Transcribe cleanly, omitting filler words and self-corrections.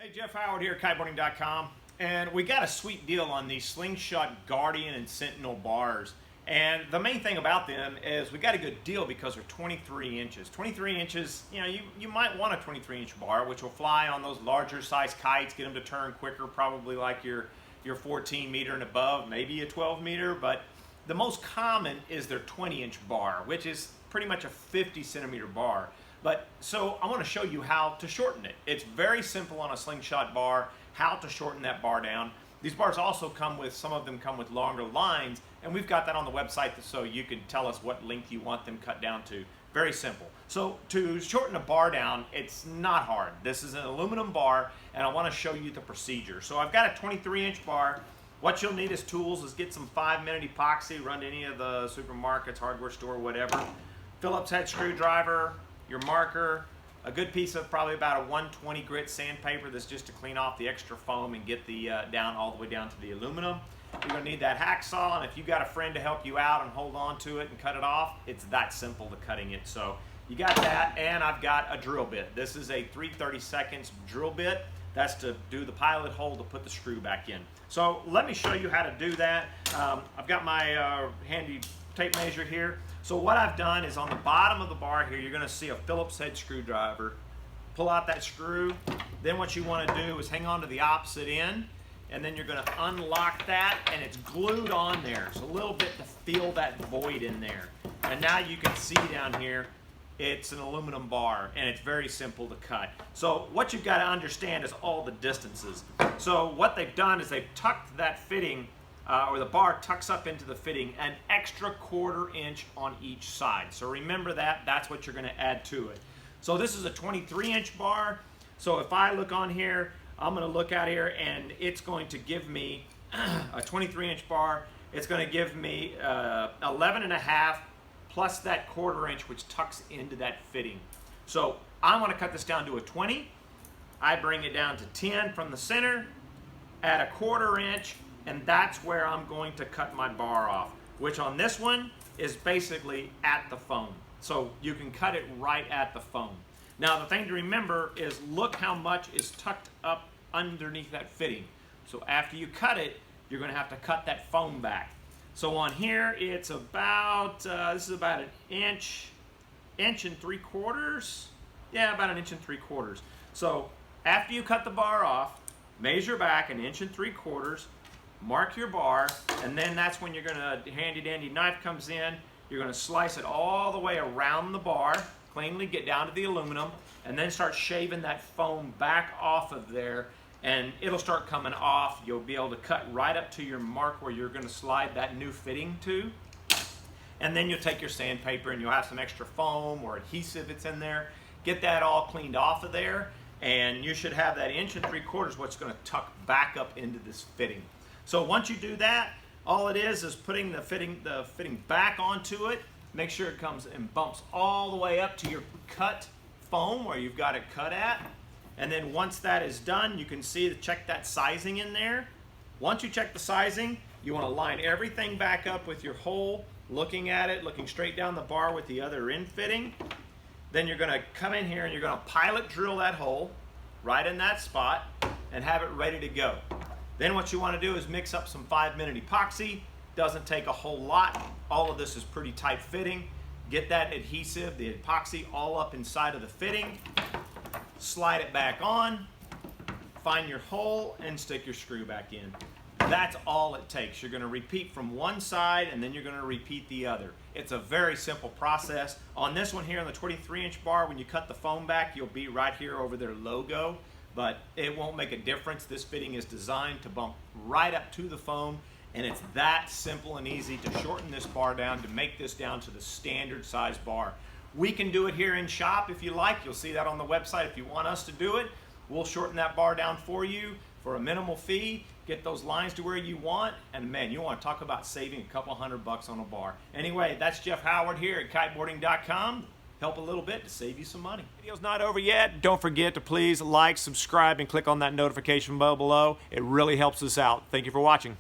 Hey, Jeff Howard here at Kiteboarding.com, and we got a sweet deal on these Slingshot Guardian and Sentinel bars. And the main thing about them is we got a good deal because they're 23 inches. 23 inches, you might want a 23-inch bar, which will fly on those larger size kites, get them to turn quicker, probably like your 14 meter and above, maybe a 12 meter, but the most common is their 20-inch bar, which is pretty much a 50 centimeter bar. So I want to show you how to shorten it. It's very simple on a Slingshot bar, how to shorten that bar down. These bars also some of them come with longer lines, and we've got that on the website so you can tell us what length you want them cut down to. Very simple. So to shorten a bar down, it's not hard. This is an aluminum bar, and I want to show you the procedure. So I've got a 23-inch bar. What you'll need as tools is get some 5-minute epoxy, run to any of the supermarkets, hardware store, whatever. Phillips head screwdriver, your marker, a good piece of probably about a 120 grit sandpaper. That's just to clean off the extra foam and get the down all the way down to the aluminum. You're going to need that hacksaw, and if you got a friend to help you out and hold on to it and cut it off, it's that simple to cutting it. So you got that, and I've got a drill bit. This is a 3/32 drill bit. That's to do the pilot hole to put the screw back in. So let me show you how to do that. I've got my handy tape measure here. So what I've done is on the bottom of the bar here, you're going to see a Phillips head screwdriver. Pull out that screw. Then what you want to do is hang on to the opposite end, and then you're going to unlock that, and it's glued on there. So a little bit to feel that void in there. And now you can see down here, it's an aluminum bar, and it's very simple to cut. So what you've got to understand is all the distances. So what they've done is they've tucked that fitting, or the bar tucks up into the fitting, an extra 1/4 inch on each side. So remember that, that's what you're going to add to it. So this is a 23-inch bar. So if I look on here, I'm going to look out here, and it's going to give me a 23-inch bar. It's going to give me 11.5 plus that 1/4 inch, which tucks into that fitting. So I want to cut this down to a 20. I bring it down to 10 from the center, add a 1/4 inch, and that's where I'm going to cut my bar off, which on this one is basically at the foam. So you can cut it right at the foam. Now the thing to remember is look how much is tucked up underneath that fitting. So after you cut it, you're going to have to cut that foam back. So on here it's about, this is about an inch and 3/4. Yeah, about an inch and 3/4. So after you cut the bar off, measure back an inch and 3/4, mark your bar, and then that's when you're gonna, handy dandy knife comes in, you're gonna slice it all the way around the bar, cleanly get down to the aluminum, and then start shaving that foam back off of there, and it'll start coming off. You'll be able to cut right up to your mark where you're gonna slide that new fitting to, and then you'll take your sandpaper and you'll have some extra foam or adhesive that's in there, get that all cleaned off of there, and you should have that inch and 3/4 what's gonna tuck back up into this fitting. So once you do that, all it is putting the fitting back onto it. Make sure it comes and bumps all the way up to your cut foam where you've got it cut at. And then once that is done, you can see, check that sizing in there. Once you check the sizing, you want to line everything back up with your hole, looking at it, looking straight down the bar with the other end fitting. Then you're going to come in here and you're going to pilot drill that hole right in that spot and have it ready to go. Then what you want to do is mix up some 5-minute epoxy. Doesn't take a whole lot. All of this is pretty tight fitting. Get that adhesive, the epoxy, all up inside of the fitting. Slide it back on. Find your hole and stick your screw back in. That's all it takes. You're going to repeat from one side, and then you're going to repeat the other. It's a very simple process. On this one here, on the 23-inch bar, when you cut the foam back, you'll be right here over their logo, but it won't make a difference. This fitting is designed to bump right up to the foam, and it's that simple and easy to shorten this bar down, to make this down to the standard size bar. We can do it here in shop if you like. You'll see that on the website. If you want us to do it, we'll shorten that bar down for you for a minimal fee, get those lines to where you want, and man, you want to talk about saving a couple $100 on a bar. Anyway, that's Jeff Howard here at Kiteboarding.com. Help a little bit to save you some money. Video's not over yet. Don't forget to please like, subscribe, and click on that notification bell below. It really helps us out. Thank you for watching.